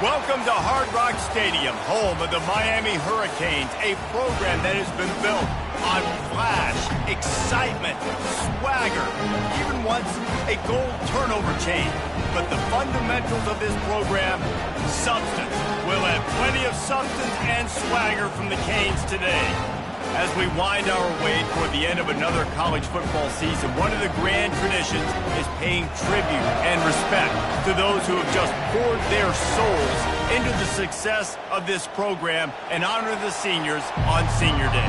Welcome to Hard Rock Stadium, home of the Miami Hurricanes, a program that has been built on flash, excitement, swagger, even once a gold turnover chain. But the fundamentals of this program, substance. We'll have plenty of substance and swagger from the Canes today. As we wind our way toward the end of another college football season, one of the grand traditions is paying tribute and respect to those who have just poured their souls into the success of this program and honor the seniors on Senior Day.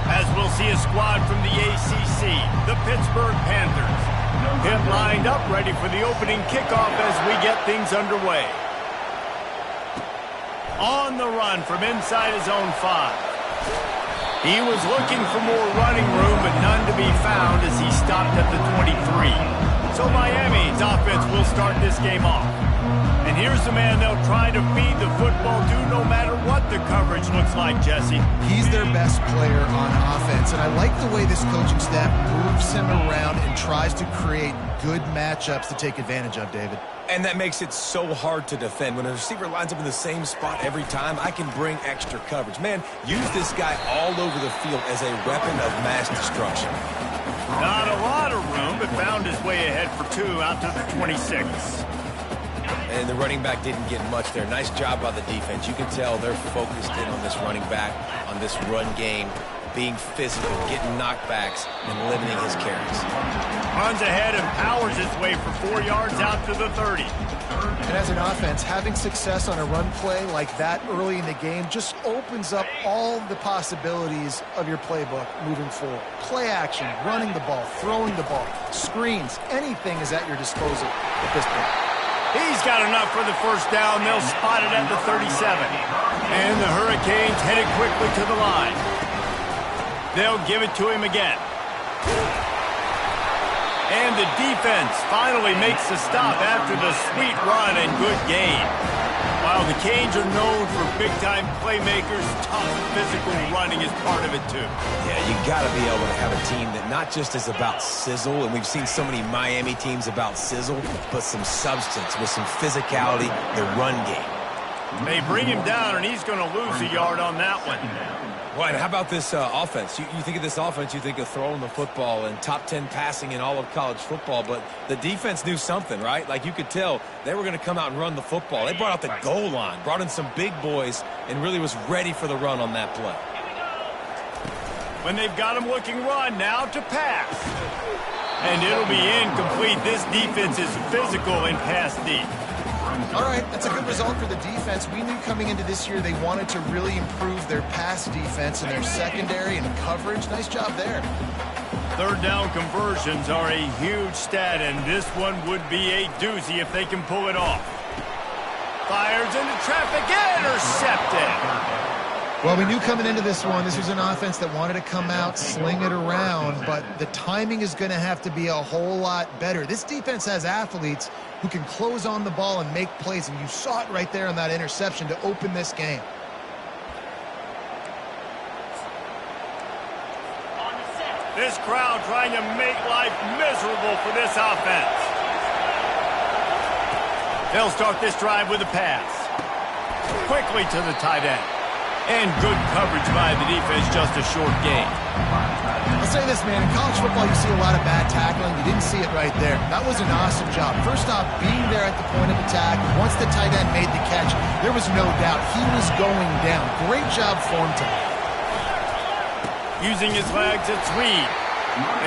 As we'll see a squad from the ACC, the Pittsburgh Panthers, get lined up ready for the opening kickoff as we get things underway. On the run from inside his own 5. He was looking for more running room, but none to be found as he stopped at the 23. So Miami's offense will start this game off. And here's the man they'll try to feed the football to no matter what the coverage looks like, Jesse. He's their best player on offense, and I like the way this coaching staff moves him around and tries to create good matchups to take advantage of, David. And that makes it so hard to defend. When a receiver lines up in the same spot every time, I can bring extra coverage. Man, use this guy all over the field as a weapon of mass destruction. Not a lot of room, but found his way ahead for 2 out to the 26. And the running back didn't get much there. Nice job by the defense. You can tell they're focused in on this running back, on this run game, being physical, getting knockbacks, and limiting his carries. Runs ahead and powers his way for 4 yards out to the 30. And as an offense, having success on a run play like that early in the game just opens up all the possibilities of your playbook moving forward. Play action, running the ball, throwing the ball, screens, anything is at your disposal at this point. He's got enough for the first down. They'll spot it at the 37. And the Hurricanes headed quickly to the line. They'll give it to him again. And the defense finally makes the stop after the sweet run and good gain. While the Canes are known for big-time playmakers, tough physical running is part of it too. Yeah, you got to be able to have a team that not just is about sizzle, and we've seen so many Miami teams about sizzle, but some substance with some physicality, the run game. They bring him down, and he's going to lose a yard on that one. Well, and how about this offense? You think of this offense, you think of throwing the football and top 10 passing in all of college football, but the defense knew something, right? Like you could tell they were going to come out and run the football. They brought out the goal line, brought in some big boys, and really was ready for the run on that play. When they've got him looking run, now to pass. And it'll be incomplete. This defense is physical and pass deep. All right, that's a good result for the defense. We knew coming into this year they wanted to really improve their pass defense and their secondary and coverage. Nice job there. Third down conversions are a huge stat, and this one would be a doozy if they can pull it off. Fires into traffic, intercepted. Well, we knew coming into this one, this was an offense that wanted to come out, sling it around, but the timing is going to have to be a whole lot better. This defense has athletes who can close on the ball and make plays, and you saw it right there on that interception to open this game. This crowd trying to make life miserable for this offense. They'll start this drive with a pass. Quickly to the tight end. And good coverage by the defense, just a short gain. I'll say this, man. In college football, you see a lot of bad tackling. You didn't see it right there. That was an awesome job. First off, being there at the point of attack. Once the tight end made the catch, there was no doubt he was going down. Great job for him tonight. Using his legs, it's Reed.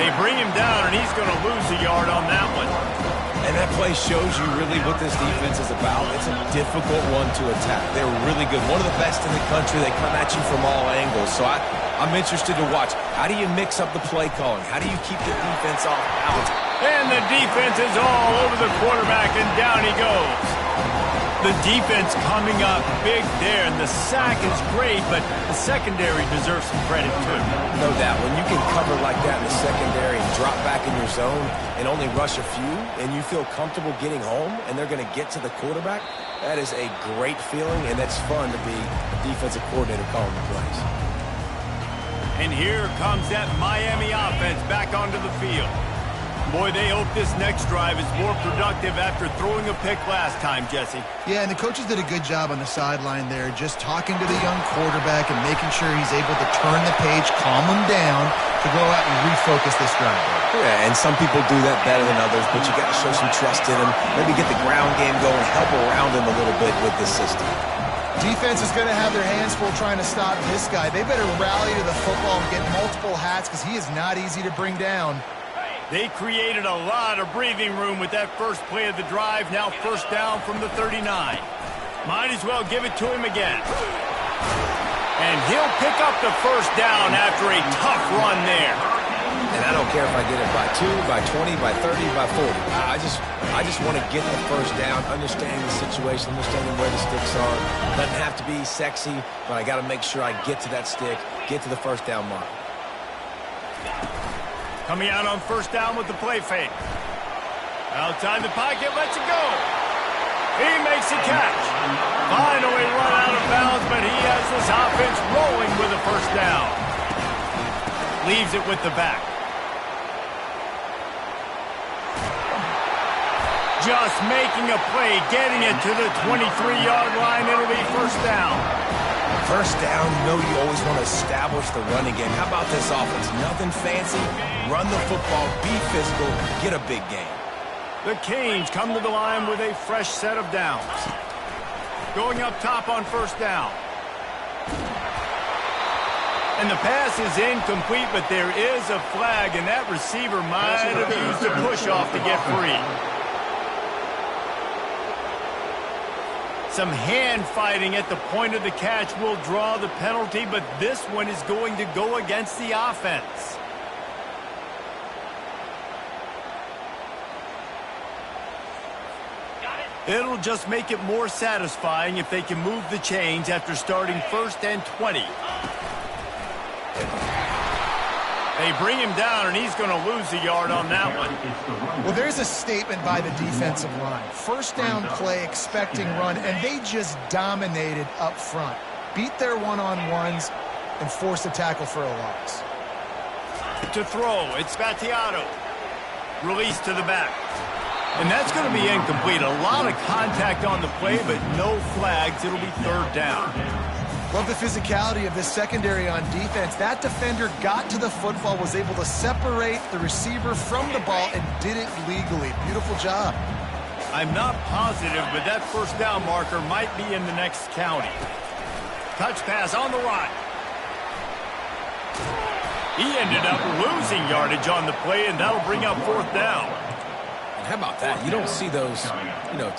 They bring him down, and he's going to lose a yard on that one. And that play shows you really what this defense is about. It's a difficult one to attack. They're really good. One of the best in the country. They come at you from all angles. So I'm interested to watch. How do you mix up the play calling? How do you keep the defense off balance? And the defense is all over the quarterback, and down he goes. The defense coming up big there, and the sack is great, but the secondary deserves some credit too. No doubt. When you can cover like that in the secondary and drop back in your zone and only rush a few, and you feel comfortable getting home, and they're going to get to the quarterback, that is a great feeling, and that's fun to be a defensive coordinator calling the plays. And here comes that Miami offense back onto the field. Boy, they hope this next drive is more productive after throwing a pick last time, Jesse. Yeah, and the coaches did a good job on the sideline there, just talking to the young quarterback and making sure he's able to turn the page, calm him down to go out and refocus this drive. Yeah, and some people do that better than others, but you got to show some trust in him. Maybe get the ground game going, help around him a little bit with this system. Defense is going to have their hands full trying to stop this guy. They better rally to the football and get multiple hats because he is not easy to bring down. They created a lot of breathing room with that first play of the drive. Now first down from the 39. Might as well give it to him again. And he'll pick up the first down after a tough run there. And I don't care if I get it by 2, by 20, by 30, by 40. I just want to get the first down, understanding the situation, understanding where the sticks are. Doesn't have to be sexy, but I got to make sure I get to that stick, get to the first down mark. Coming out on first down with the play fake. Outside the pocket, lets it go. He makes a catch. Finally run out of bounds, but he has this offense rolling with a first down. Leaves it with the back. Just making a play, getting it to the 23-yard line. It'll be first down. First down, you know you always want to establish the running game. How about this offense? Nothing fancy. Run the football, be physical, get a big game. The Canes come to the line with a fresh set of downs. Going up top on first down. And the pass is incomplete, but there is a flag, and that receiver might have used a push-off to get free. Some hand fighting at the point of the catch will draw the penalty, but this one is going to go against the offense. It'll just make it more satisfying if they can move the chains after starting first and 20. They bring him down, and he's going to lose a yard on that one. Well, there's a statement by the defensive line. First down play, expecting run, and they just dominated up front. Beat their one-on-ones and forced a tackle for a loss. To throw, it's Battiato. Release to the back. And that's going to be incomplete. A lot of contact on the play, but no flags. It'll be third down. Love the physicality of this secondary on defense. That defender got to the football, was able to separate the receiver from the ball, and did it legally. Beautiful job. I'm not positive, but that first down marker might be in the next county. Touch pass on the right. He ended up losing yardage on the play, and that'll bring up fourth down. How about that? You don't see those,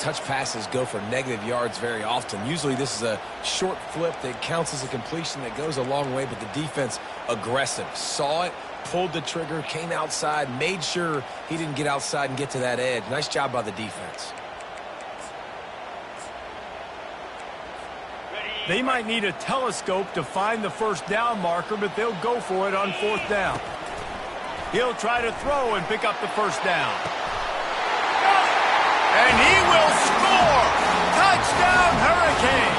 touch passes go for negative yards very often. Usually this is a short flip that counts as a completion that goes a long way, but the defense aggressive. Saw it, pulled the trigger, came outside, made sure he didn't get outside and get to that edge. Nice job by the defense. They might need a telescope to find the first down marker, but they'll go for it on fourth down. He'll try to throw and pick up the first down. And he will score! Touchdown, Hurricane!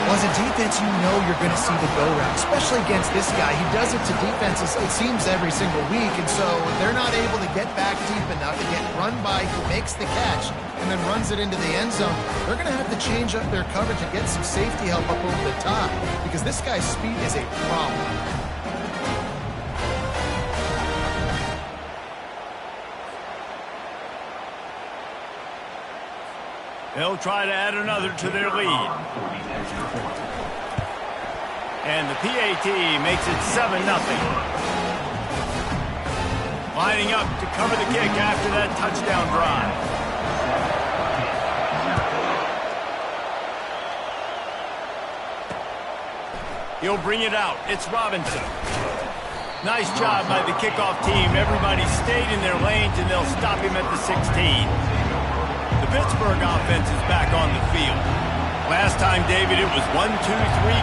Well, as a defense, you know you're going to see the go route, especially against this guy. He does it to defenses, it seems, every single week, and so they're not able to get back deep enough to get run by who makes the catch and then runs it into the end zone. They're going to have to change up their coverage and get some safety help up over the top because this guy's speed is a problem. They'll try to add another to their lead. And the PAT makes it 7-0. Lining up to cover the kick after that touchdown drive. He'll bring it out. It's Robinson. Nice job by the kickoff team. Everybody stayed in their lanes, and they'll stop him at the 16. The Pittsburgh offense is back on the field. Last time, David, it was 1-2-3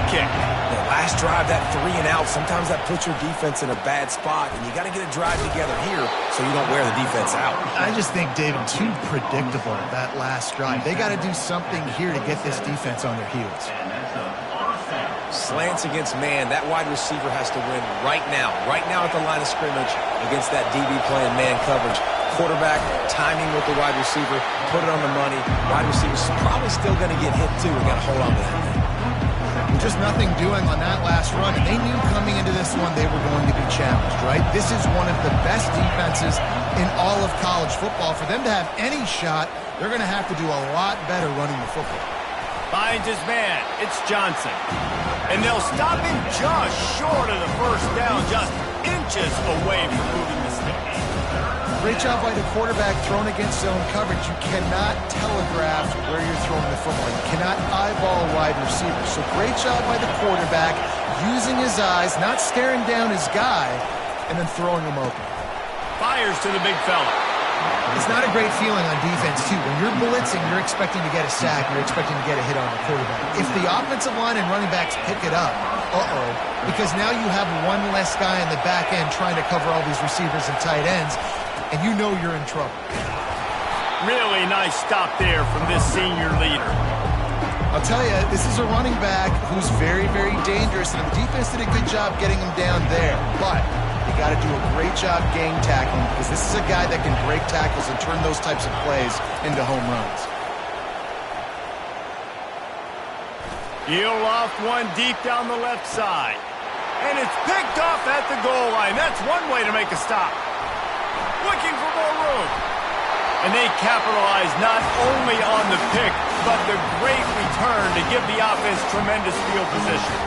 kick. The last drive, that 3 and out, sometimes that puts your defense in a bad spot, and you got to get a drive together here so you don't wear the defense out. I just think, David, too predictable that last drive. They got to do something here to get this defense on their heels. Slants against man. That wide receiver has to win right now at the line of scrimmage against that DB playing man coverage. Quarterback, timing with the wide receiver, put it on the money. Wide receiver's probably still going to get hit too. We got to hold on to that thing. Just nothing doing on that last run, and they knew coming into this one they were going to be challenged, right? This is one of the best defenses in all of college football. For them to have any shot, they're going to have to do a lot better running the football. Finds his man. It's Johnson. And they'll stop him just short of the first down, just inches away from moving the sticks. Great job by the quarterback thrown against zone coverage. You cannot telegraph where you're throwing the football. You cannot eyeball a wide receiver. So great job by the quarterback using his eyes, not staring down his guy, and then throwing him open. Fires to the big fella. It's not a great feeling on defense, too. When you're blitzing, you're expecting to get a sack. You're expecting to get a hit on the quarterback. If the offensive line and running backs pick it up, because now you have one less guy in the back end trying to cover all these receivers and tight ends, and you know you're in trouble. Really nice stop there from this senior leader. I'll tell you, this is a running back who's very, very dangerous, and the defense did a good job getting him down there. But you got to do a great job game tackling, because this is a guy that can break tackles and turn those types of plays into home runs. He'll off one deep down the left side. And it's picked off at the goal line. That's one way to make a stop. Looking for more room. And they capitalize not only on the pick, but the great return to give the offense tremendous field position.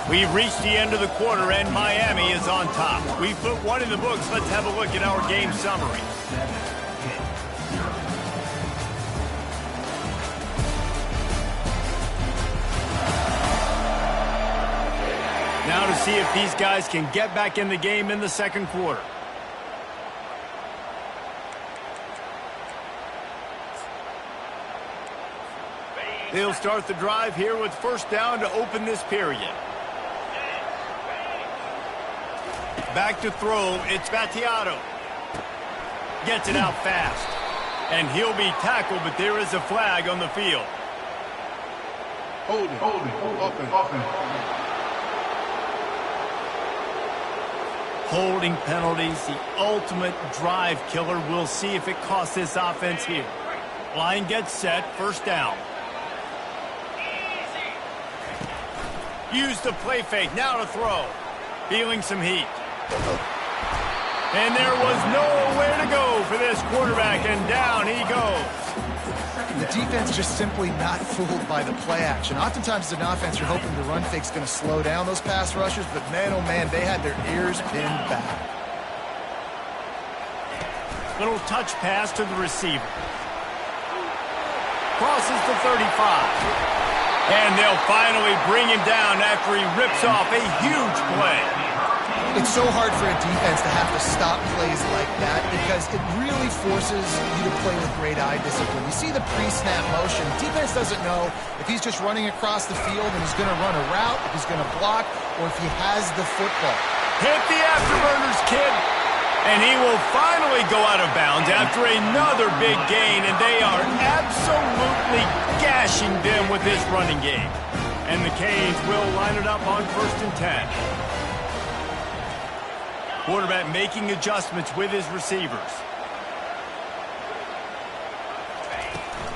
We've reached the end of the quarter, and Miami is on top. We've put one in the books. Let's have a look at our game summary. Now to see if these guys can get back in the game in the second quarter. They'll start the drive here with first down to open this period. Back to throw, it's Battiato. Gets it out fast. And he'll be tackled, but there is a flag on the field. Holding, open. Holding penalties, the ultimate drive killer. We'll see if it costs this offense here. Line gets set, first down. Use the play fake, now to throw. Feeling some heat. And there was nowhere to go for this quarterback, and down he goes. The defense just simply not fooled by the play action. Oftentimes as an offense, you're hoping the run fake's going to slow down those pass rushers, but man, oh man, they had their ears pinned back. Little touch pass to the receiver. Crosses the 35. And they'll finally bring him down after he rips off a huge play. It's so hard for a defense to have to stop plays like that because it really forces you to play with great eye discipline. You see the pre-snap motion. Defense doesn't know if he's just running across the field and he's going to run a route, if he's going to block, or if he has the football. Hit the afterburners, kid. And he will finally go out of bounds after another big gain, and they are absolutely gashing them with this running game. And the Canes will line it up on 1st and 10. Quarterback making adjustments with his receivers.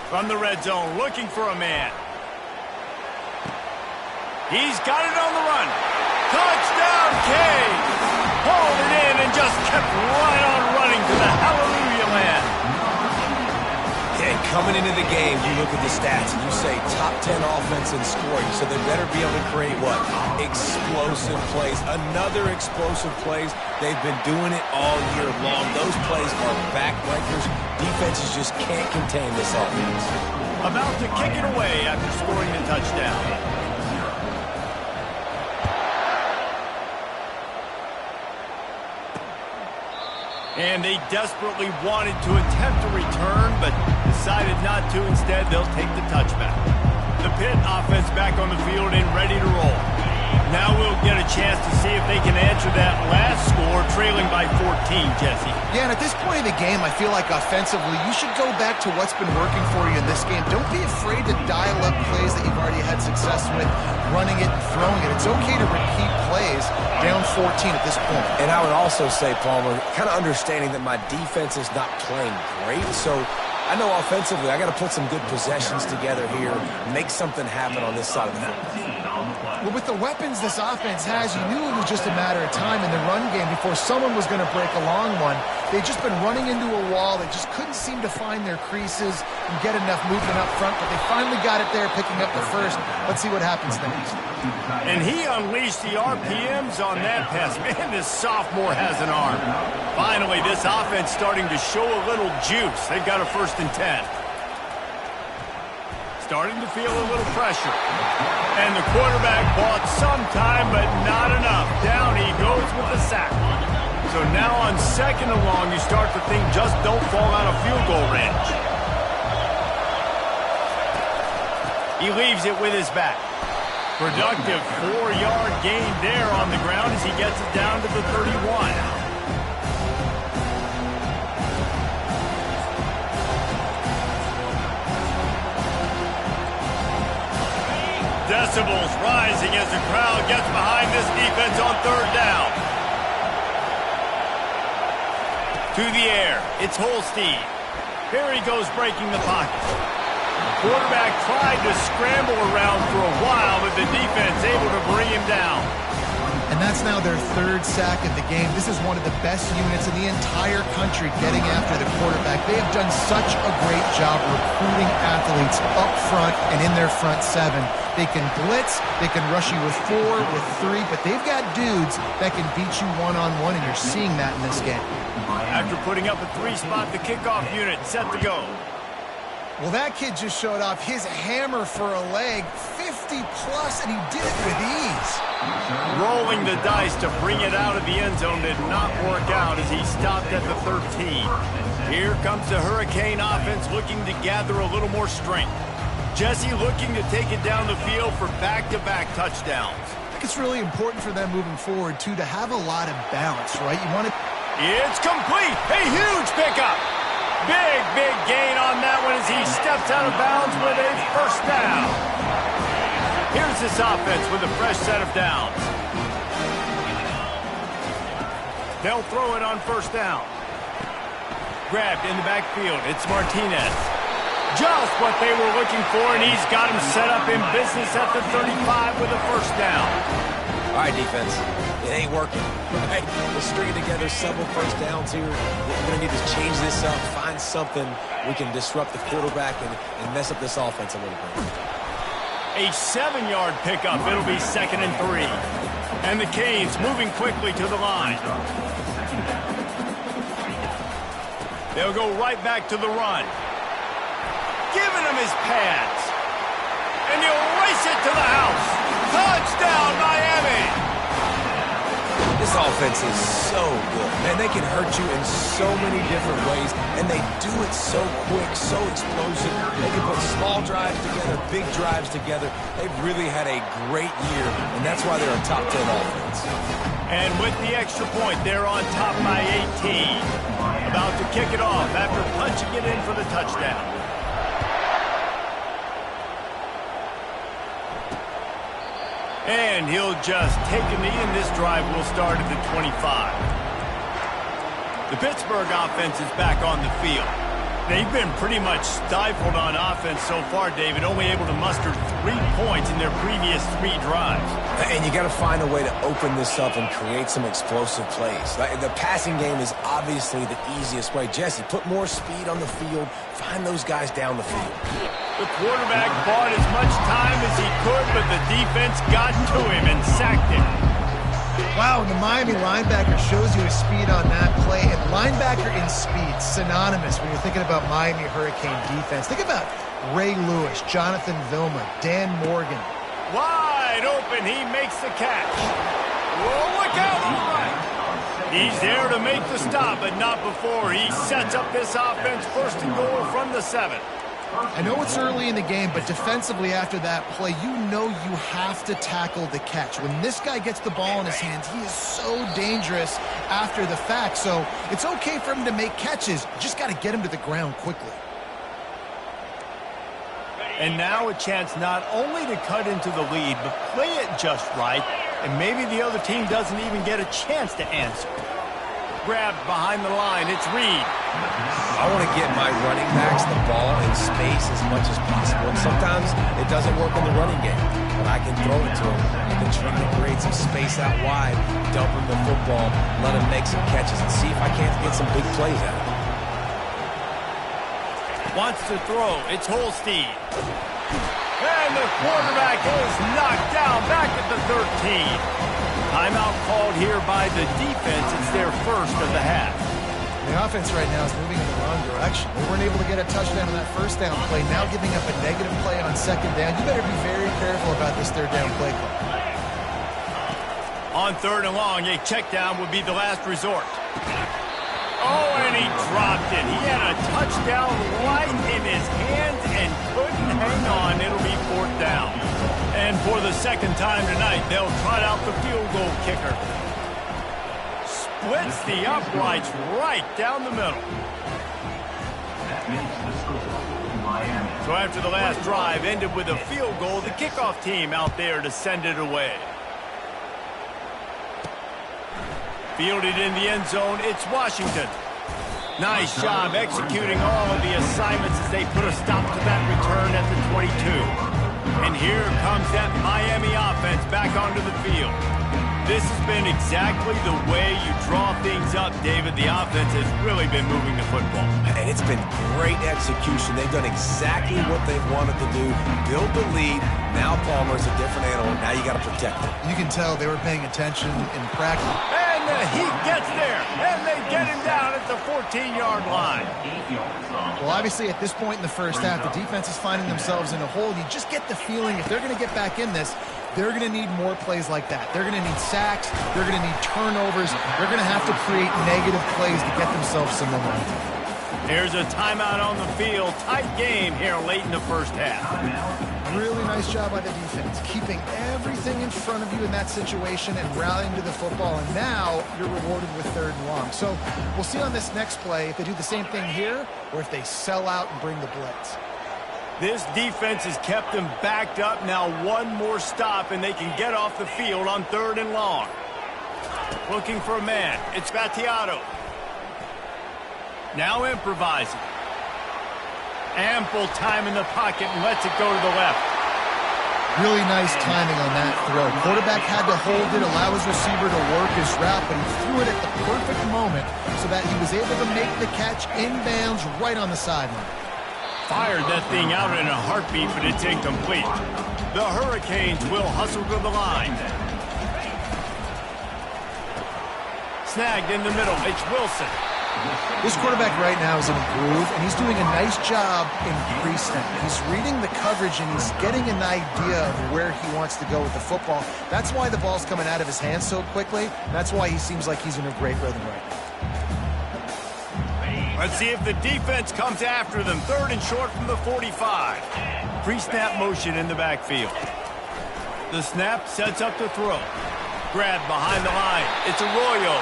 From the red zone, looking for a man. He's got it on the run. Touchdown, Canes! Hauled it in and just kept right on running to the hallelujah land. And coming into the game, you look at the stats and you say top 10 offense in scoring, so they better be able to create what? Explosive plays. Another explosive plays. They've been doing it all year long. Those plays are backbreakers. Defenses just can't contain this offense. About to kick it away after scoring the touchdown. And they desperately wanted to attempt a return, but decided not to. Instead, they'll take the touchback. The Pitt offense back on the field and ready to roll. Now we'll get a chance to see if they can answer that last score, trailing by 14, Jesse. Yeah, and at this point in the game, I feel like offensively, you should go back to what's been working for you in this game. Don't be afraid to dial up plays that you've already had success with, running it and throwing it. It's okay to repeat plays down 14 at this point. And I would also say, Palmer, kind of understanding that my defense is not playing great, so I know offensively I got to put some good possessions together here, make something happen on this side of the football. Well, with the weapons this offense has, you knew it was just a matter of time in the run game before someone was going to break a long one. They'd just been running into a wall. They just couldn't seem to find their creases and get enough movement up front, but they finally got it there, picking up the first. Let's see what happens next. And he unleashed the RPMs on that pass. Man, this sophomore has an arm. Finally, this offense starting to show a little juice. They've got a 1st and 10. Starting to feel a little pressure. And the quarterback bought some time, but not enough. Down he goes with the sack. So now on 2nd and long, you start to think just don't fall out of field goal range. He leaves it with his back. Productive 4-yard gain there on the ground as he gets it down to the 31. Decibels rising as the crowd gets behind this defense on 3rd down. To the air, it's Holstein. Here he goes breaking the pocket. Quarterback tried to scramble around for a while, but the defense able to bring him down. And that's now their 3rd sack of the game. This is one of the best units in the entire country getting after the quarterback. They have done such a great job recruiting athletes up front and in their front 7. They can blitz, they can rush you with 4, with 3, but they've got dudes that can beat you one-on-one, and you're seeing that in this game. After putting up a 3-spot, the kickoff unit set to go. Well, that kid just showed off his hammer for a leg, 50-plus, and he did it with ease. Rolling the dice to bring it out of the end zone did not work out as he stopped at the 13. Here comes the Hurricane offense looking to gather a little more strength. Jesse looking to take it down the field for back-to-back touchdowns. I think it's really important for them moving forward, too, to have a lot of balance, right? You want to... It's complete! A huge pickup! Big gain on that one as he steps out of bounds with a 1st down. Here's this offense with a fresh set of downs. They'll throw it on 1st down. Grabbed in the backfield. It's Martinez. Just what they were looking for, and he's got him set up in business at the 35 with a 1st down. All right, defense. It ain't working. Right? We're stringing together several 1st downs here. We're going to need to change this up, find something we can disrupt the quarterback and mess up this offense a little bit. A 7-yard pickup. It'll be 2nd and 3. And the Canes moving quickly to the line. They'll go right back to the run. Giving him his pads. And he'll race it to the house. Touchdown, Miami! This offense is so good. Man, they can hurt you in so many different ways, and they do it so quick, so explosive. They can put small drives together, big drives together. They've really had a great year, and that's why they're a top 10 offense. And with the extra point, they're on top by 18. About to kick it off after punching it in for the touchdown. And he'll just take a knee, and this drive will start at the 25. The Pittsburgh offense is back on the field. They've been pretty much stifled on offense so far, David, only able to muster 3 points in their previous 3 drives. And you got to find a way to open this up and create some explosive plays. The passing game is obviously the easiest way. Jesse, put more speed on the field, find those guys down the field. The quarterback bought as much time as he could, but the defense got to him and sacked him. Wow, and the Miami linebacker shows you his speed on that play. And linebacker in speed, synonymous when you're thinking about Miami Hurricane defense. Think about Ray Lewis, Jonathan Vilma, Dan Morgan. Wide open, he makes the catch. Whoa, look out on the right. He's there to make the stop, but not before. He sets up this offense first and goal from the 7. I know it's early in the game, but defensively after that play, you know you have to tackle the catch. When this guy gets the ball in his hands, he is so dangerous after the fact. So it's okay for him to make catches. You just got to get him to the ground quickly. And now a chance not only to cut into the lead, but play it just right, and maybe the other team doesn't even get a chance to answer. Grabbed behind the line, it's Reed. I want to get my running backs the ball in space as much as possible. And sometimes it doesn't work in the running game, but I can throw it to him. I can try to create some space out wide, dump him the football, let him make some catches, and see if I can't get some big plays out of him. Wants to throw, it's Holstein. And the quarterback is knocked down back at the 13. Timeout called here by the defense. It's their first of the half. The offense right now is moving in the wrong direction. They weren't able to get a touchdown on that first down play. Now giving up a negative play on second down. You better be very careful about this third down play call. On third and long, a check down would be the last resort. Oh, and he dropped it. He had a touchdown right in his hands and couldn't hang on. It'll be fourth down. And for the second time tonight, they'll trot out the field goal kicker. Splits the uprights right down the middle. So after the last drive ended with a field goal, the kickoff team out there to send it away. Fielded in the end zone, it's Washington. Nice job executing all of the assignments as they put a stop to that return at the 22. And here comes that Miami offense back onto the field. This has been exactly the way you draw things up, David. The offense has really been moving the football. And it's been great execution. They've done exactly what they've wanted to do. Build the lead. Now Palmer's a different animal. Now you got to protect him. You can tell they were paying attention in practice. And he gets there. And they get him down at the 14-yard line. Well, obviously at this point in the first half, the defense is finding themselves in a hole. You just get the feeling if they're going to get back in this, they're going to need more plays like that. They're going to need sacks. They're going to need turnovers. They're going to have to create negative plays to get themselves some momentum. Here's a timeout on the field. Tight game here late in the first half. Really nice job by the defense, keeping everything in front of you in that situation and rallying to the football. And now you're rewarded with third and long. So we'll see on this next play if they do the same thing here or if they sell out and bring the blitz. This defense has kept them backed up. Now one more stop, and they can get off the field on third and long. Looking for a man. It's Battiato. Now improvising. Ample time in the pocket and lets it go to the left. Really nice timing on that throw. Quarterback had to hold it, allow his receiver to work his route, but he threw it at the perfect moment so that he was able to make the catch inbounds right on the sideline. Fired that thing out in a heartbeat, but it's incomplete. The Hurricanes will hustle to the line. Snagged in the middle. It's Wilson. This quarterback right now is in a groove, and he's doing a nice job in pre-snap. He's reading the coverage, and he's getting an idea of where he wants to go with the football. That's why the ball's coming out of his hands so quickly. That's why he seems like he's in a great rhythm right now. Let's see if the defense comes after them. Third and short from the 45. Pre-snap motion in the backfield. The snap sets up the throw. Grab behind the line. It's Arroyo.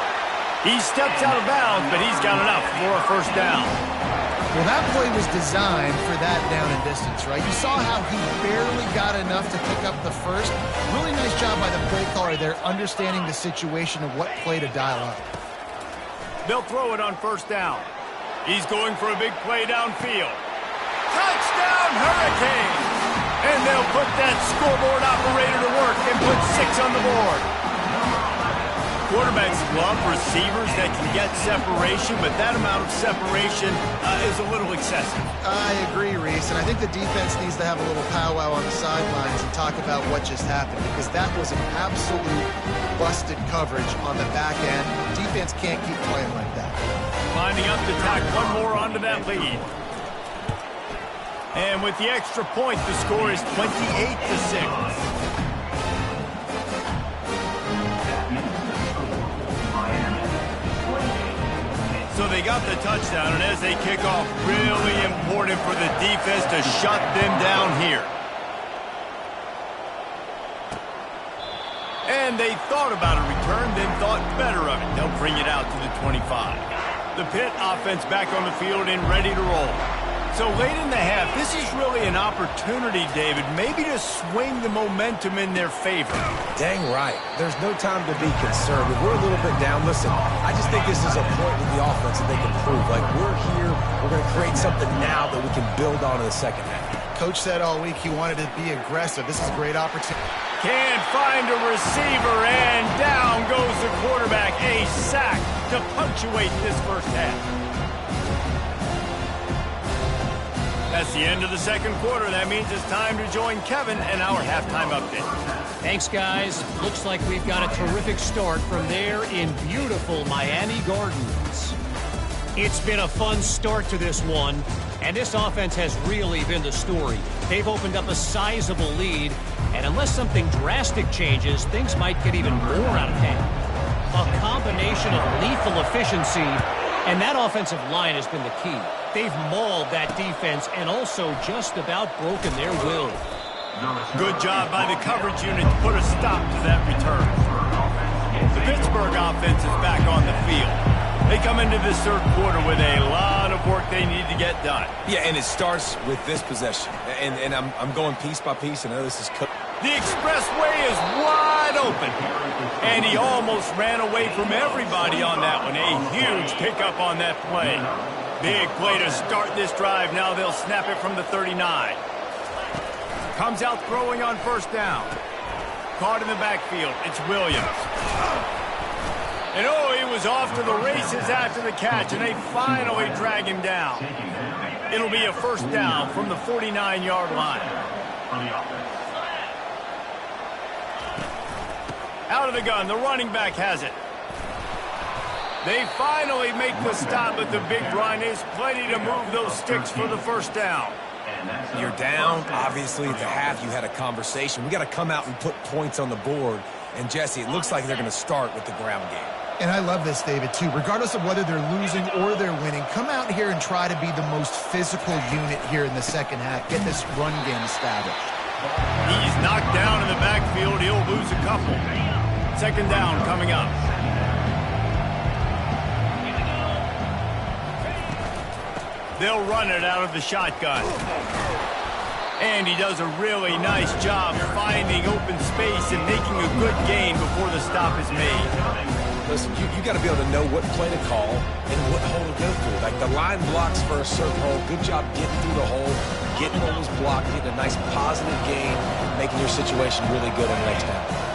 He steps out of bounds, but he's got enough for a first down. Well, that play was designed for that down and distance, right? You saw how he barely got enough to pick up the first. Really nice job by the play caller there, understanding the situation of what play to dial up. They'll throw it on first down. He's going for a big play downfield. Touchdown, Hurricanes! And they'll put that scoreboard operator to work and put 6 on the board. Quarterbacks love receivers that can get separation, but that amount of separation is a little excessive. I agree, Reese, and I think the defense needs to have a little powwow on the sidelines and talk about what just happened, because that was an absolute busted coverage on the back end. Defense can't keep playing like that. Lining up to tack one more onto that lead. And with the extra point, the score is 28-6. they got the touchdown, and as they kick off, really important for the defense to shut them down here. And they thought about a return, then thought better of it. They'll bring it out to the 25. The Pitt offense back on the field and ready to roll. So late in the half, this is really an opportunity, David, maybe to swing the momentum in their favor. Dang right. There's no time to be concerned. If we're a little bit down, listen, I just think this is a point with the offense that they can prove. Like, we're here, we're going to create something now that we can build on in the second half. Coach said all week he wanted to be aggressive. This is a great opportunity. Can't find a receiver, and down goes the quarterback. A sack to punctuate this first half. That's the end of the second quarter. That means it's time to join Kevin and our halftime update. Thanks, guys. Looks like we've got a terrific start from there in beautiful Miami Gardens. It's been a fun start to this one, and this offense has really been the story. They've opened up a sizable lead, and unless something drastic changes, things might get even more out of hand. A combination of lethal efficiency, and that offensive line has been the key. They've mauled that defense and also just about broken their will. Good job by the coverage unit to put a stop to that return. The Pittsburgh offense is back on the field. They come into this third quarter with a lot of work they need to get done. Yeah, and it starts with this possession. And I'm going piece by piece, and I know this is cooked. The expressway is wide open. And he almost ran away from everybody on that one. A huge pickup on that play. Big play to start this drive. Now they'll snap it from the 39. Comes out throwing on first down. Caught in the backfield. It's Williams. And oh, he was off to the races after the catch, and they finally drag him down. It'll be a first down from the 49-yard line. Out of the gun, the running back has it. They finally make the stop, but the big run is plenty to move those sticks for the first down. You're down. Obviously, at the half, you had a conversation. We got to come out and put points on the board. And, Jesse, it looks like they're going to start with the ground game. And I love this, David, too. Regardless of whether they're losing or they're winning, come out here and try to be the most physical unit here in the second half. Get this run game established. He's knocked down in the backfield. He'll lose a couple. Second down coming up. They'll run it out of the shotgun. And he does a really nice job finding open space and making a good gain before the stop is made. Listen, you got to be able to know what play to call and what hole to go through. Like, the line blocks for a certain hole. Good job getting through the hole, getting what was blocked, getting a nice positive gain, making your situation really good in the next half.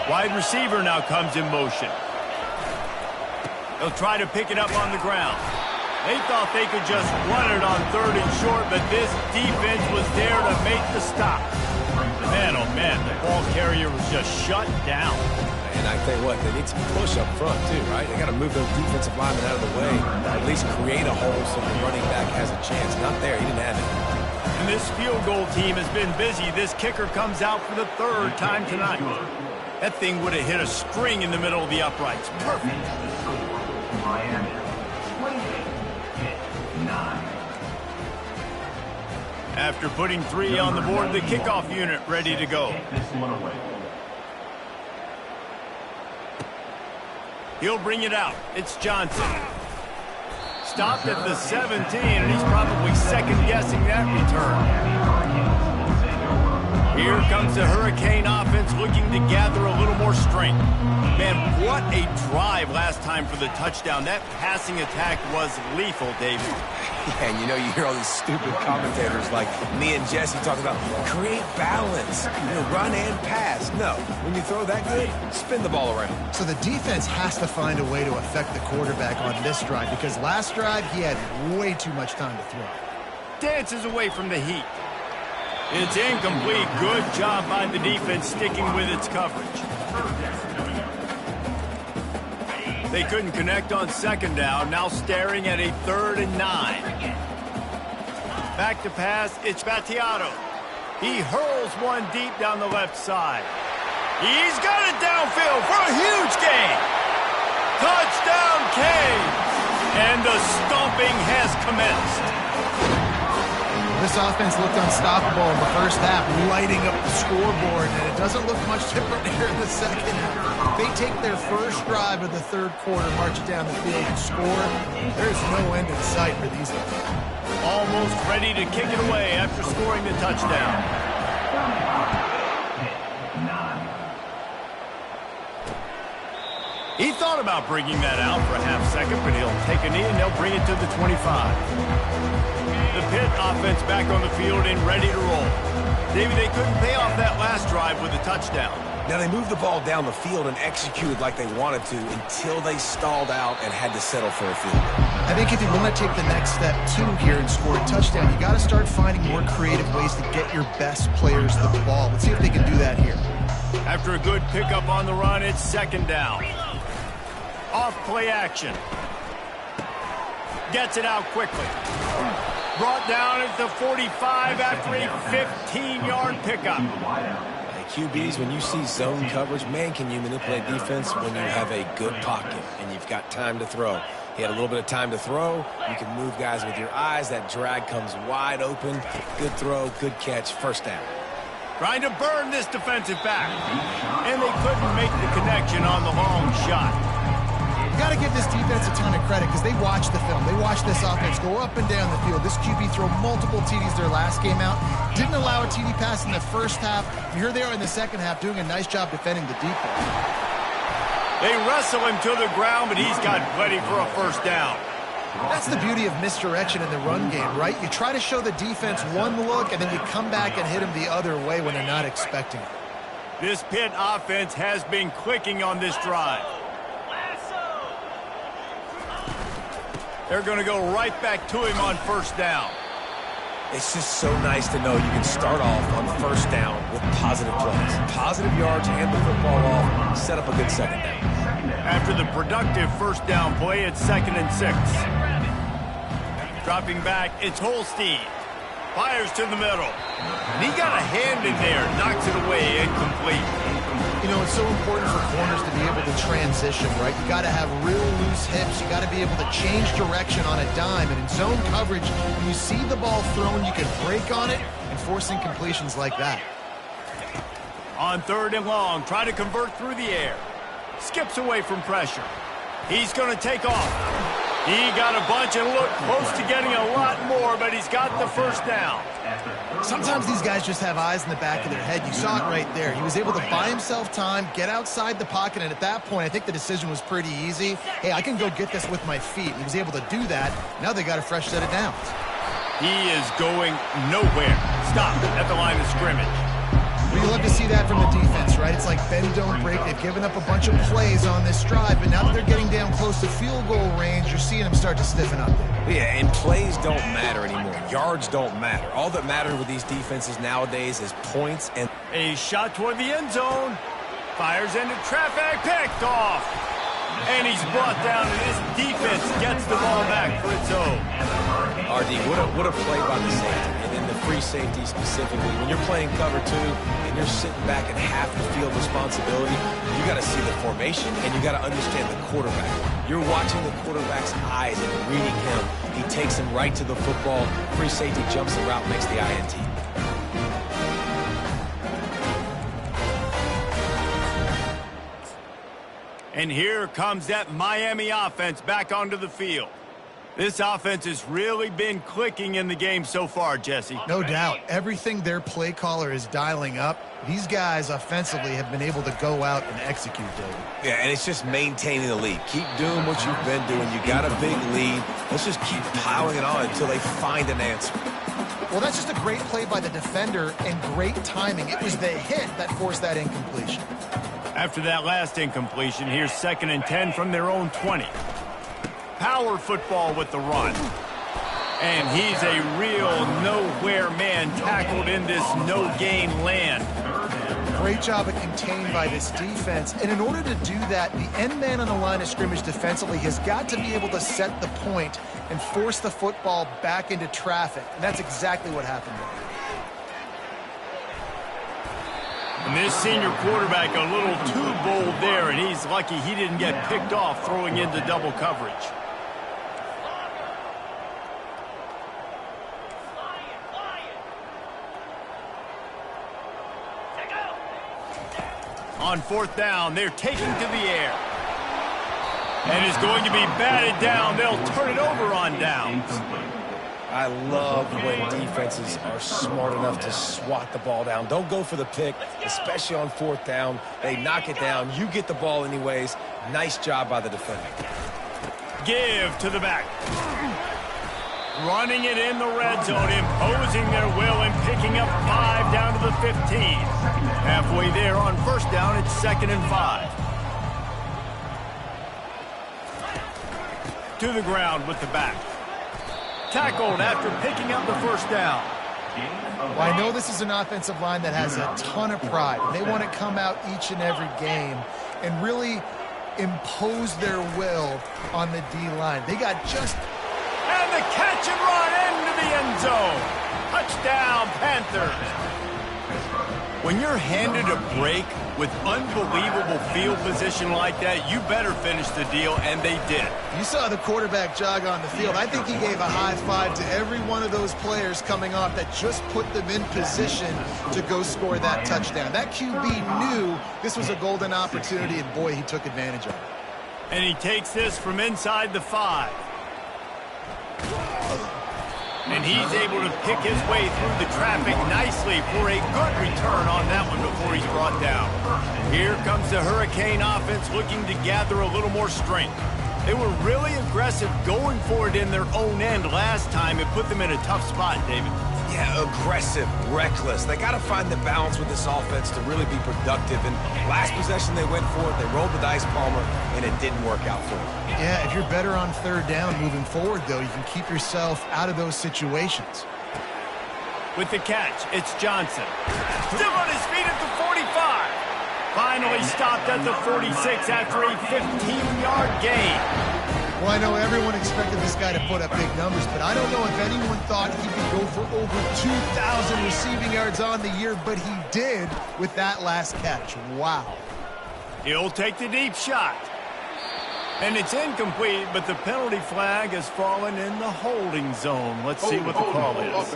Wide receiver now comes in motion. They'll try to pick it up on the ground. They thought they could just run it on third and short, but this defense was there to make the stop. Man, oh man, the ball carrier was just shut down. And I tell you what, they need some push up front too, right? They got to move those defensive linemen out of the way, or at least create a hole so the running back has a chance. Not there, he didn't have it. And this field goal team has been busy. This kicker comes out for the third time tonight. That thing would have hit a string in the middle of the uprights. Perfect. After putting 3 on the board, the kickoff unit ready to go. He'll bring it out. It's Johnson. Stopped at the 17, and he's probably second-guessing that return. Here comes the Hurricane offense looking to gather a little more strength. Man, what a drive last time for the touchdown. That passing attack was lethal, David. Yeah, and you know, you hear all these stupid commentators like me and Jesse talk about create balance, run and pass. No, when you throw that good, spin the ball around. So the defense has to find a way to affect the quarterback on this drive, because last drive he had way too much time to throw. Dances away from the heat. It's incomplete. Good job by the defense sticking with its coverage. They couldn't connect on second down. Now staring at a 3rd and 9. Back to pass. It's Battiato. He hurls one deep down the left side. He's got it downfield for a huge gain. Touchdown, Canes. And the stomping has commenced. This offense looked unstoppable in the first half, lighting up the scoreboard, and it doesn't look much different here in the second half. They take their first drive of the third quarter, march it down the field, and score. There's no end in sight for these guys. Almost ready to kick it away after scoring the touchdown. He thought about bringing that out for a half second, but he'll take a knee and they'll bring it to the 25. The Pitt offense back on the field and ready to roll. Davey, they couldn't pay off that last drive with a touchdown. Now, they moved the ball down the field and executed like they wanted to until they stalled out and had to settle for a field goal. I think if you want to take the next step, too, here and score a touchdown, you got to start finding more creative ways to get your best players the ball. Let's see if they can do that here. After a good pickup on the run, it's second down. Off play action. Gets it out quickly. Brought down at the 45 after a 15-yard pickup. Hey, QBs, when you see zone coverage, man, can you manipulate defense when you have a good pocket and you've got time to throw. He had a little bit of time to throw. You can move guys with your eyes. That drag comes wide open. Good throw, good catch, first down. Trying to burn this defensive back. And they couldn't make the connection on the long shot. You got to give this defense a ton of credit because they watched the film. They watched this offense go up and down the field. This QB throw multiple TDs their last game out. Didn't allow a TD pass in the first half. And here they are in the second half doing a nice job defending the defense. They wrestle him to the ground, but he's got plenty for a first down. That's the beauty of misdirection in the run game, right? You try to show the defense one look, and then you come back and hit them the other way when they're not expecting it. This Pitt offense has been clicking on this drive. They're going to go right back to him on first down. It's just so nice to know you can start off on first down with positive plays. Positive yards, hand the football off, set up a good second down. After the productive first down play, it's 2nd and 6. Dropping back, it's Holstein. Fires to the middle. And he got a hand in there, knocks it away, incomplete. You know, it's so important for corners to be able to transition, right? You got to have real loose hips. You got to be able to change direction on a dime. And in zone coverage, when you see the ball thrown, you can break on it and force incompletions like that. On 3rd and long, try to convert through the air. Skips away from pressure. He's going to take off. He got a bunch and looked close to getting a lot more, but he's got the first down. Sometimes these guys just have eyes in the back of their head. You saw it right there. He was able to buy himself time, get outside the pocket, and at that point, I think the decision was pretty easy. Hey, I can go get this with my feet. He was able to do that. Now they got a fresh set of downs. He is going nowhere. Stop at the line of scrimmage. Well, you love to see that from the defense, right? It's like bend, don't break. They've given up a bunch of plays on this drive, but now that they're getting down close to field goal range, you're seeing them start to stiffen up there. Yeah, and plays don't matter anymore. Yards don't matter. All that matters with these defenses nowadays is points and... A shot toward the end zone. Fires into traffic, picked off. And he's brought down, and his defense gets the ball back for its own. RD, what a play by the safety, and then the free safety specifically. When you're playing cover 2 and you're sitting back at half the field responsibility, you got to see the formation and you got to understand the quarterback. You're watching the quarterback's eyes and reading him. He takes him right to the football. Free safety jumps the route, makes the INT. And here comes that Miami offense back onto the field. This offense has really been clicking in the game so far, Jesse. No doubt. Everything their play caller is dialing up, these guys offensively have been able to go out and execute, David. Yeah, and it's just maintaining the lead. Keep doing what you've been doing. You got a big lead. Let's just keep piling it on until they find an answer. Well, that's just a great play by the defender and great timing. It was the hit that forced that incompletion. After that last incompletion, here's 2nd and 10 from their own 20. Power football with the run. And he's a real nowhere man tackled in this no-gain land. Great job of contained by this defense. And in order to do that, the end man on the line of scrimmage defensively has got to be able to set the point and force the football back into traffic. And that's exactly what happened there. And this senior quarterback a little too bold there, and he's lucky he didn't get picked off throwing into double coverage. On fourth down, they're taking to the air. And it's going to be batted down. They'll turn it over on downs. I love when defenses are smart enough to swat the ball down. Don't go for the pick, especially on fourth down. They knock it down. You get the ball anyways. Nice job by the defender. Give to the back. Running it in the red zone, imposing their will and picking up 5 down to the 15. Halfway there on first down, it's 2nd and 5. To the ground with the back. Tackled after picking up the first down. Well, I know this is an offensive line that has a ton of pride. They want to come out each and every game and really impose their will on the D-line. They got just... And the catch and run into the end zone. Touchdown, Panthers. When you're handed a break with unbelievable field position like that, you better finish the deal, and they did. You saw the quarterback jog on the field. I think he gave a high five to every one of those players coming off that just put them in position to go score that touchdown. That QB knew this was a golden opportunity, and boy, he took advantage of it. And he takes this from inside the 5. And he's able to pick his way through the traffic nicely for a good return on that one before he's brought down. Here comes the Hurricane offense looking to gather a little more strength. They were really aggressive going for it in their own end last time. It put them in a tough spot, David. Yeah, aggressive, reckless. They got to find the balance with this offense to really be productive. And last possession they went for it, they rolled the dice, Palmer, and it didn't work out for them. Yeah, if you're better on third down moving forward, though, you can keep yourself out of those situations. With the catch, it's Johnson. Still on his feet at the 45. Finally stopped at the 46 after a 15-yard gain. Well, I know everyone expected this guy to put up big numbers, but I don't know if anyone thought he could go for over 2,000 receiving yards on the year, but he did with that last catch. Wow. He'll take the deep shot. And it's incomplete, but the penalty flag has fallen in the holding zone. Let's see what the call is.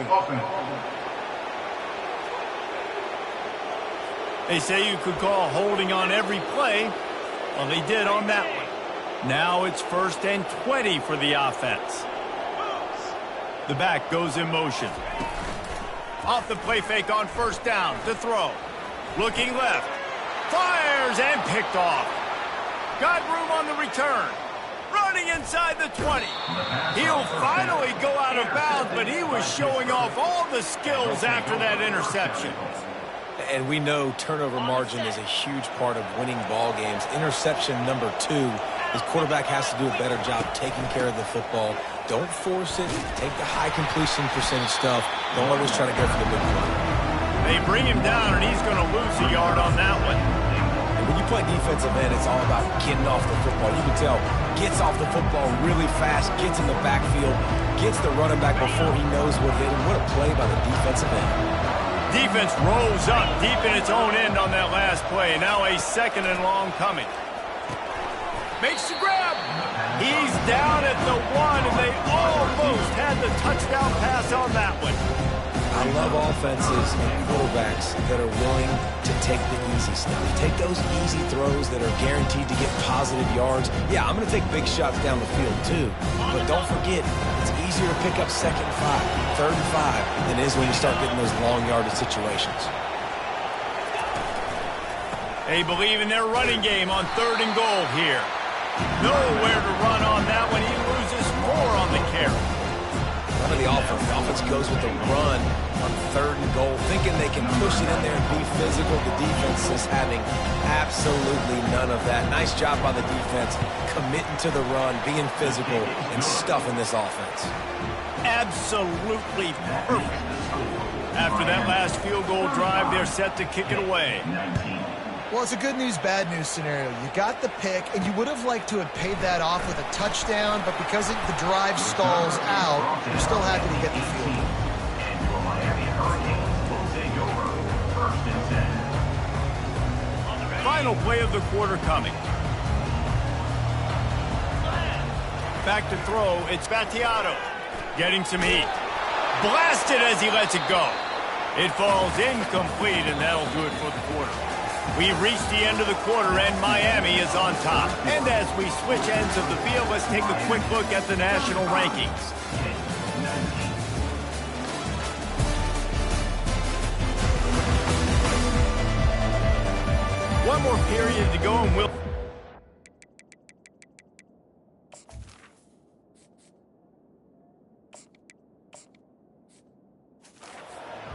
They say you could call holding on every play. Well, they did on that one. Now it's 1st and 20 for the offense. The back goes in motion. Off the play fake on first down to throw. Looking left. Fires and picked off. Got room on the return. Running inside the 20. He'll finally go out of bounds, but he was showing off all the skills after that interception. And we know turnover margin is a huge part of winning ball games. Interception number 2. His quarterback has to do a better job taking care of the football. Don't force it. Take the high completion percentage stuff. Don't always try to go for the big play. They bring him down, and he's going to lose a yard on that one. And when you play defensive end, it's all about getting off the football. You can tell, gets off the football really fast, gets in the backfield, gets the running back before he knows what hit him. What a play by the defensive end. Defense rolls up deep in its own end on that last play. Now a 2nd and long coming. Makes the grab. He's down at the 1, and they almost had the touchdown pass on that one. I love offenses and quarterbacks that are willing to take the easy stuff. Take those easy throws that are guaranteed to get positive yards. Yeah, I'm going to take big shots down the field too. But don't forget, it's easier to pick up 2nd and 5, 3rd and 5 than it is when you start getting those long yardage situations. They believe in their running game on 3rd and goal here. Nowhere to run on that one. He loses 4 on the carry. None of the offense. The offense goes with the run on 3rd and goal, thinking they can push it in there and be physical. The defense is having absolutely none of that. Nice job by the defense, committing to the run, being physical, and stuffing this offense. Absolutely perfect. After that last field goal drive, they're set to kick it away. Well, it's a good news, bad news scenario. You got the pick, and you would have liked to have paid that off with a touchdown, but because the drive stalls out, you're still happy to get the field goal. Final play of the quarter coming. Back to throw, it's Battiato. Getting some heat. Blasted as he lets it go. It falls incomplete, and that'll do it for the quarter. We've reached the end of the quarter, and Miami is on top. And as we switch ends of the field, let's take a quick look at the national rankings. One more period to go, and we'll...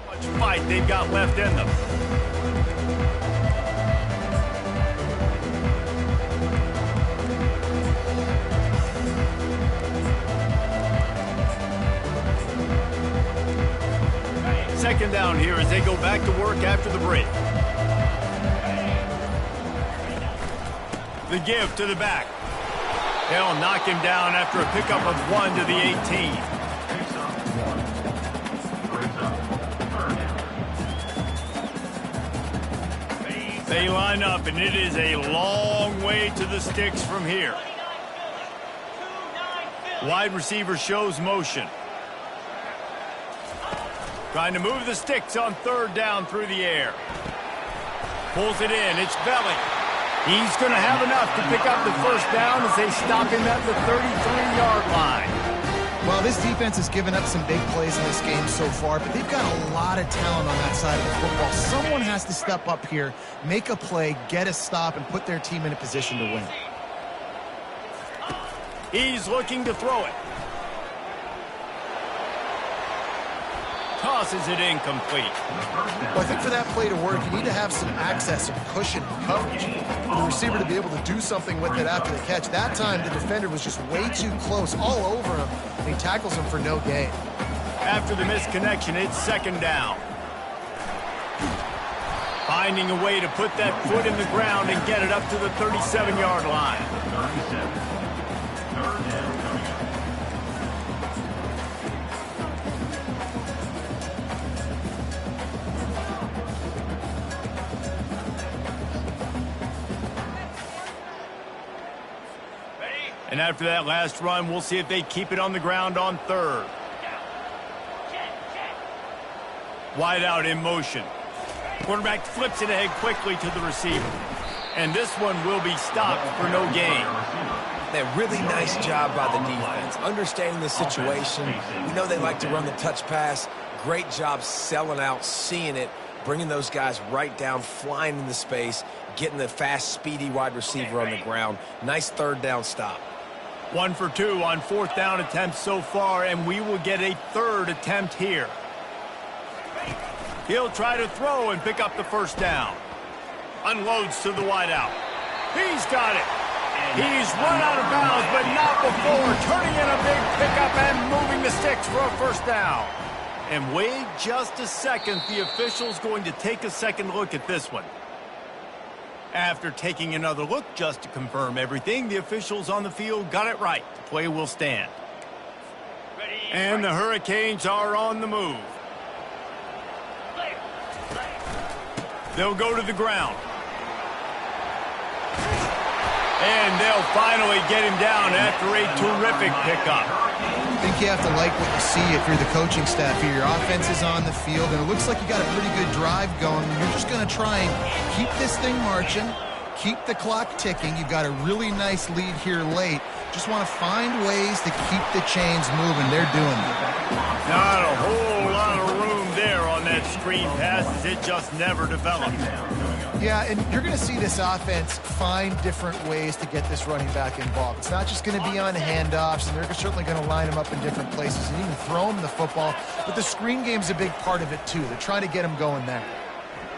How much fight they've got left in them. Second down here as they go back to work after the break. The give to the back. They'll knock him down after a pickup of 1 to the 18. They line up, and it is a long way to the sticks from here. Wide receiver shows motion. Trying to move the sticks on third down through the air. Pulls it in. It's Belly. He's going to have enough to pick up the first down as they stop him at the 33-yard line. Well, this defense has given up some big plays in this game so far, but they've got a lot of talent on that side of the football. Someone has to step up here, make a play, get a stop, and put their team in a position to win. He's looking to throw it. Tosses it incomplete. Well, I think for that play to work, you need to have some access, some cushion, coverage for the receiver to be able to do something with it after the catch. That time, the defender was just way too close, all over him, and he tackles him for no gain. After the misconnection, it's second down. Finding a way to put that foot in the ground and get it up to the 37-yard line. And after that last run, we'll see if they keep it on the ground on third. Wide out in motion. Quarterback flips it ahead quickly to the receiver. And this one will be stopped for no gain. A really nice job by the defense, understanding the situation. We know they like to run the touch pass. Great job selling out, seeing it, bringing those guys right down, flying into space, getting the fast, speedy wide receiver on the ground. Nice third down stop. 1 for 2 on fourth down attempts so far, and we will get a third attempt here. He'll try to throw and pick up the first down. Unloads to the wideout. He's got it. He's run out of bounds, but not before turning in a big pickup and moving the sticks for a first down. And wait just a second. The official's going to take a second look at this one. After taking another look just to confirm everything, the officials on the field got it right. The play will stand. And the Hurricanes are on the move. They'll go to the ground. And they'll finally get him down after a terrific pickup. I think you have to like what you see if you're the coaching staff here. Your offense is on the field, and it looks like you got a pretty good drive going. You're just going to try and keep this thing marching, keep the clock ticking. You've got a really nice lead here late. Just want to find ways to keep the chains moving. They're doing it. Not a whole lot of room there on that screen pass as it just never developed. Yeah, and you're going to see this offense find different ways to get this running back involved. It's not just going to be on handoffs, and they're certainly going to line him up in different places and even throw him the football. But the screen game's a big part of it, too. They're trying to get him going there.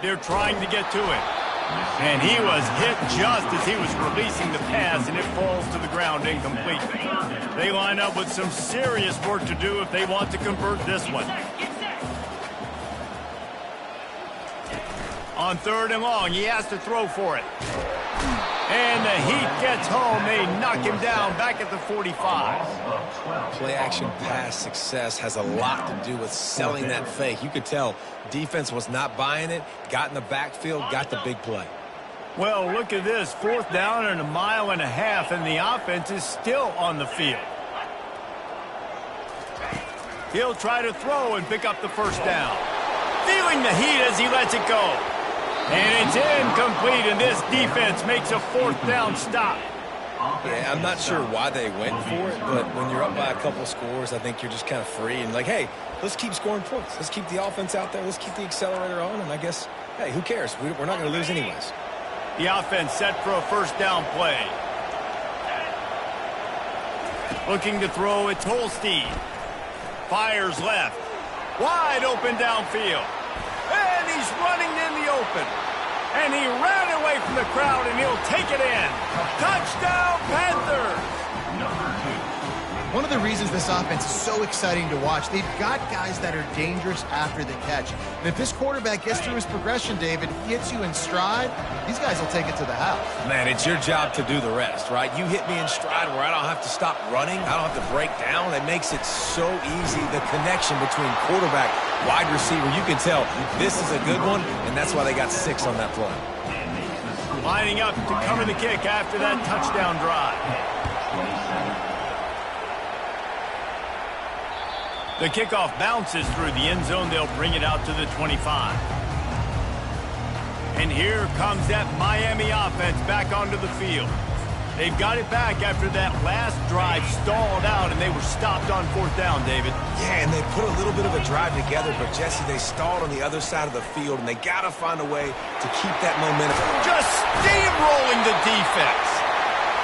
They're trying to get to it. And he was hit just as he was releasing the pass, and it falls to the ground incomplete. They line up with some serious work to do if they want to convert this one. On third and long, he has to throw for it. And the heat gets home. They knock him down back at the 45. Play-action pass success has a lot to do with selling that fake. You could tell defense was not buying it, got in the backfield, got the big play. Well, look at this. Fourth down and 1.5 miles, and the offense is still on the field. He'll try to throw and pick up the first down. Feeling the heat as he lets it go. And it's incomplete, and this defense makes a fourth down stop. Yeah, I'm not sure why they went for it, but when you're up by a couple scores, I think you're just kind of free and like, hey, let's keep scoring points. Let's keep the offense out there. Let's keep the accelerator on, and I guess, hey, who cares? We're not going to lose anyways. The offense set for a first down play. Looking to throw, it's Holstein. Fires left. Wide open downfield. And he's running in the open. And he ran away from the crowd, and he'll take it in. Touchdown, Panthers! One of the reasons this offense is so exciting to watch, they've got guys that are dangerous after the catch. And if this quarterback gets through his progression, David, hits you in stride, these guys will take it to the house. Man, it's your job to do the rest, right? You hit me in stride where I don't have to stop running. I don't have to break down. It makes it so easy. The connection between quarterback, wide receiver, you can tell this is a good one, and that's why they got 6 on that play. Lining up to cover the kick after that touchdown drive. The kickoff bounces through the end zone. They'll bring it out to the 25. And here comes that Miami offense back onto the field. They've got it back after that last drive stalled out, and they were stopped on fourth down, David. Yeah, and they put a little bit of a drive together, but, Jesse, they stalled on the other side of the field, and they got to find a way to keep that momentum. Just steamrolling the defense.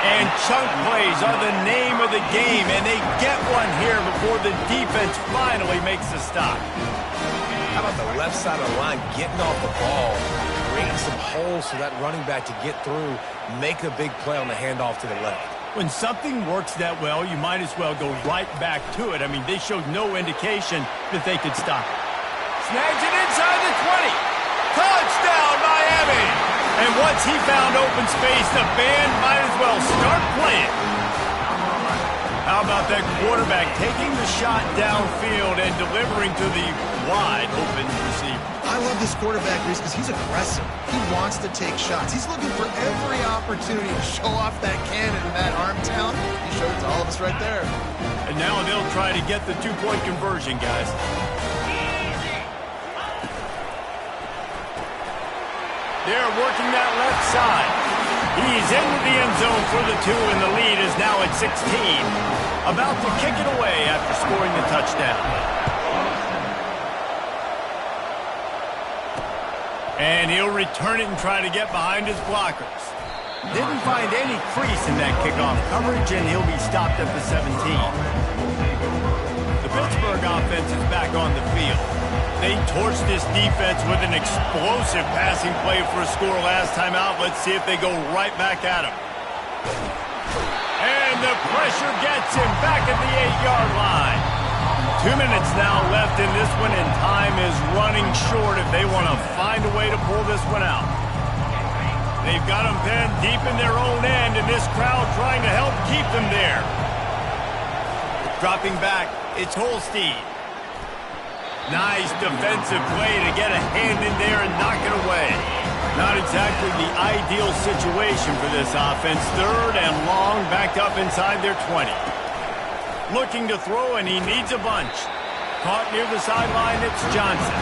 And chunk plays are the name of the game, and they get one here before the defense finally makes a stop. How about the left side of the line getting off the ball, creating some holes for that running back to get through, make a big play on the handoff to the left. When something works that well, you might as well go right back to it. I mean, they showed no indication that they could stop it. Snags it inside the 20. Touchdown, Miami! And once he found open space, the band might as well start playing. How about that quarterback taking the shot downfield and delivering to the wide open receiver? I love this quarterback, Reese, because he's aggressive. He wants to take shots. He's looking for every opportunity to show off that cannon and that arm talent. He showed it to all of us right there. And now they'll try to get the two-point conversion, guys. They're working that left side. He's into the end zone for the 2, and the lead is now at 16. About to kick it away after scoring the touchdown. And he'll return it and try to get behind his blockers. Didn't find any crease in that kickoff coverage, and he'll be stopped at the 17. The Pittsburgh offense is back on the field. They torched this defense with an explosive passing play for a score last time out. Let's see if they go right back at him. And the pressure gets him back at the 8-yard line. 2 minutes now left in this one, and time is running short if they want to find a way to pull this one out. They've got them pinned deep in their own end, and this crowd trying to help keep them there. Dropping back, it's Holstein. Nice defensive play to get a hand in there and knock it away. Not exactly the ideal situation for this offense. 3rd and long, backed up inside their 20. Looking to throw, and he needs a bunch. Caught near the sideline, it's Johnson.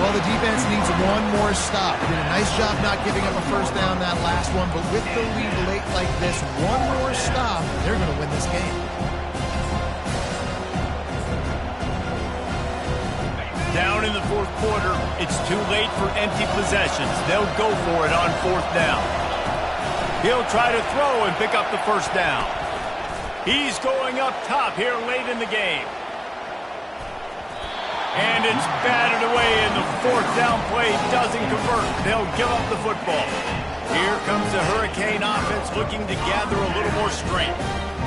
Well, the defense needs one more stop. Did a nice job not giving up a first down that last one, but with the lead late like this, one more stop, they're going to win this game. Down in the 4th quarter, it's too late for empty possessions. They'll go for it on 4th down. He'll try to throw and pick up the first down. He's going up top here late in the game. And it's batted away, and the 4th down play doesn't convert. They'll give up the football. Here comes the Hurricane offense looking to gather a little more strength.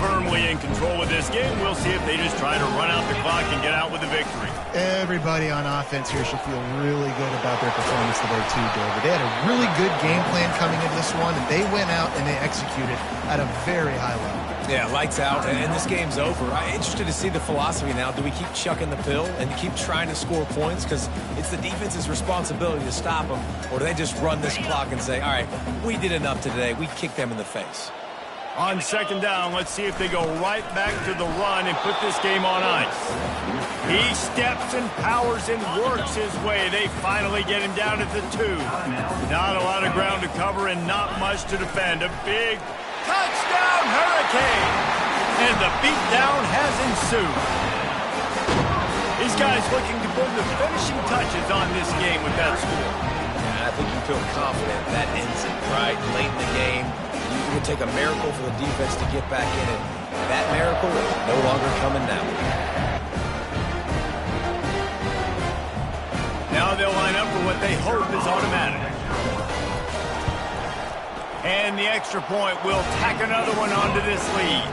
Firmly in control of this game. We'll see if they just try to run out the clock and get out with a victory. Everybody on offense here should feel really good about their performance today too, David. They had a really good game plan coming into this one, and they went out and they executed at a very high level. Yeah, lights out, and this game's over. I'm interested to see the philosophy now. Do we keep chucking the pill and keep trying to score points because it's the defense's responsibility to stop them, or do they just run this clock and say, all right, we did enough today. We kicked them in the face? On second down, let's see if they go right back to the run and put this game on ice. He steps and powers and works his way. They finally get him down at the 2. Not a lot of ground to cover and not much to defend. A big touchdown Hurricane! And the beatdown has ensued. These guys looking to put the finishing touches on this game with that score. Yeah, I think you feel confident that ends it, right? Late in the game. It would take a miracle for the defense to get back in it. That miracle is no longer coming now. Now they'll line up for what they hope is automatic. And the extra point will tack another one onto this lead.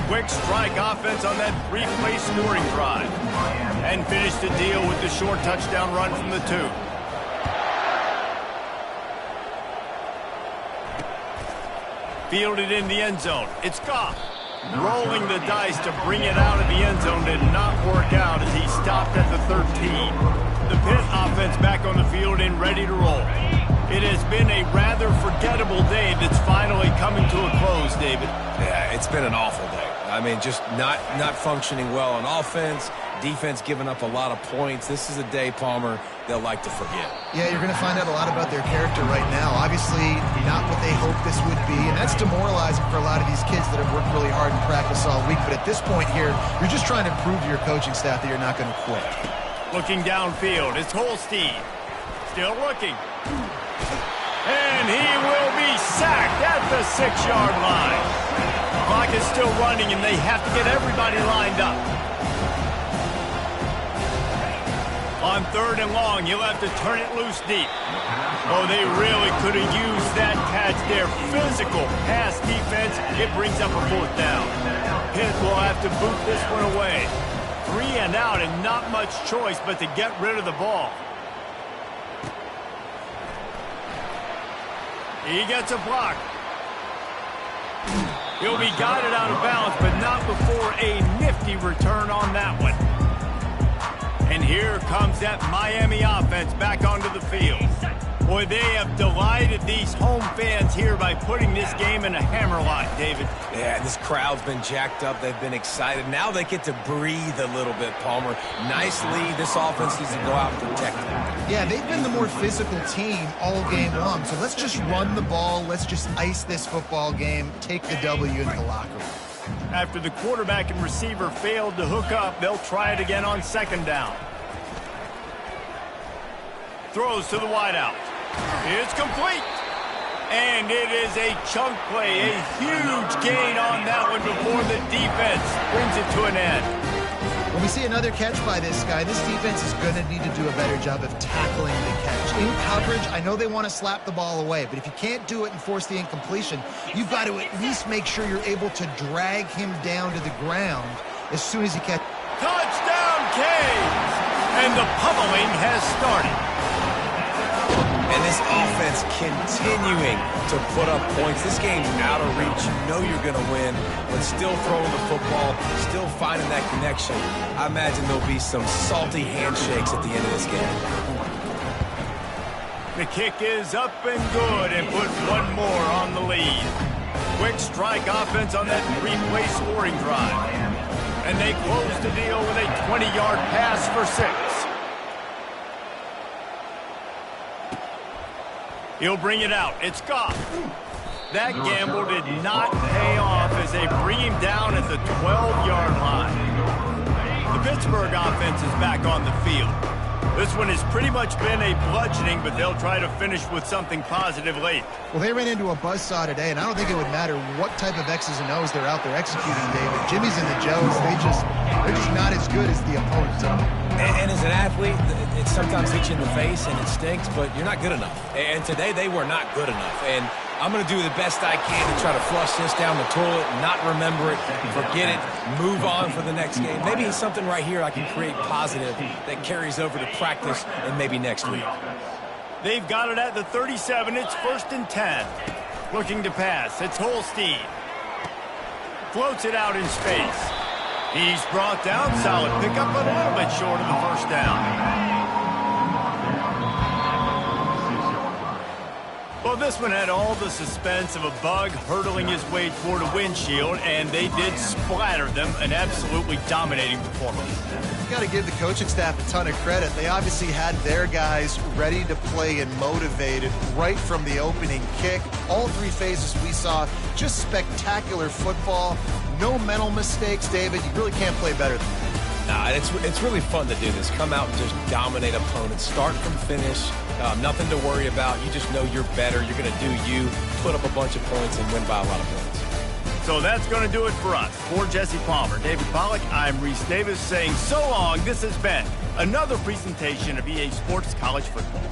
Quick strike offense on that 3-play scoring drive. And finish the deal with the short touchdown run from the 2. Fielded in the end zone. It's Goff. Rolling the dice to bring it out of the end zone did not work out as he stopped at the 13. The Pitt offense back on the field and ready to roll. It has been a rather forgettable day that's finally coming to a close, David. Yeah, it's been an awful day. I mean, just not functioning well on offense. Defense giving up a lot of points. This is a day, Palmer, they'll like to forget. Yeah, you're going to find out a lot about their character right now. Obviously, not what they hoped this would be, and that's demoralizing for a lot of these kids that have worked really hard in practice all week. But at this point here, you're just trying to prove to your coaching staff that you're not going to quit. Looking downfield, it's Holstein. Still looking. And he will be sacked at the 6-yard line. Clock is still running, and they have to get everybody lined up. On 3rd and long, he'll have to turn it loose deep. Oh, they really could have used that catch there. Physical pass defense. It brings up a 4th down. Pitt will have to boot this one away. 3 and out and not much choice but to get rid of the ball. He gets a block. He'll be guided out of bounds, but not before a nifty return on that one. And here comes that Miami offense back onto the field. Boy, they have delighted these home fans here by putting this game in a hammerlock, David. Yeah, this crowd's been jacked up. They've been excited. Now they get to breathe a little bit, Palmer. Nice lead. This offense needs to go out and protect it. Yeah, they've been the more physical team all game long. So let's just run the ball. Let's just ice this football game. Take the W into the locker room. After the quarterback and receiver failed to hook up, they'll try it again on 2nd down. Throws to the wideout. It's complete. And it is a chunk play, a huge gain on that one before the defense brings it to an end. When we see another catch by this guy, this defense is going to need to do a better job of tackling the catch. In coverage, I know they want to slap the ball away, but if you can't do it and force the incompletion, you've got to at least make sure you're able to drag him down to the ground as soon as he catches. Touchdown, Canes! And the pummeling has started. And this offense continuing to put up points. This game's out of reach. You know you're going to win, but still throwing the football, still finding that connection. I imagine there'll be some salty handshakes at the end of this game. The kick is up and good and put one more on the lead. Quick strike offense on that 3-play scoring drive. And they close the deal with a 20-yard pass for 6. He'll bring it out. It's Goff. That gamble did not pay off as they bring him down at the 12-yard line. The Pittsburgh offense is back on the field. This one has pretty much been a bludgeoning, but they'll try to finish with something positive late. Well, they ran into a buzzsaw today, and I don't think it would matter what type of X's and O's they're out there executing, David. Jimmy's and the Joes, they're just not as good as the opponents are. And as an athlete, it sometimes hits you in the face and it stinks, but you're not good enough. And today they were not good enough. And I'm going to do the best I can to try to flush this down the toilet, not remember it, forget it, move on for the next game. Maybe it's something right here I can create positive that carries over to practice and maybe next week. They've got it at the 37. It's 1st and 10. Looking to pass. It's Holstein. Floats it out in space. He's brought down. Solid pickup, but a little bit short of the 1st down. Well, this one had all the suspense of a bug hurtling his way toward a windshield, and they did splatter them. An absolutely dominating performance. You got to give the coaching staff a ton of credit. They obviously had their guys ready to play and motivated right from the opening kick. All three phases we saw, just spectacular football. No mental mistakes, David. You really can't play better than that. Nah, it's really fun to do this. Come out and just dominate opponents. Start from finish. Nothing to worry about. You just know you're better. You're going to do you, put up a bunch of points, and win by a lot of points. So that's going to do it for us. For Jesse Palmer, David Pollack, I'm Reese Davis saying so long. This has been another presentation of EA Sports College Football.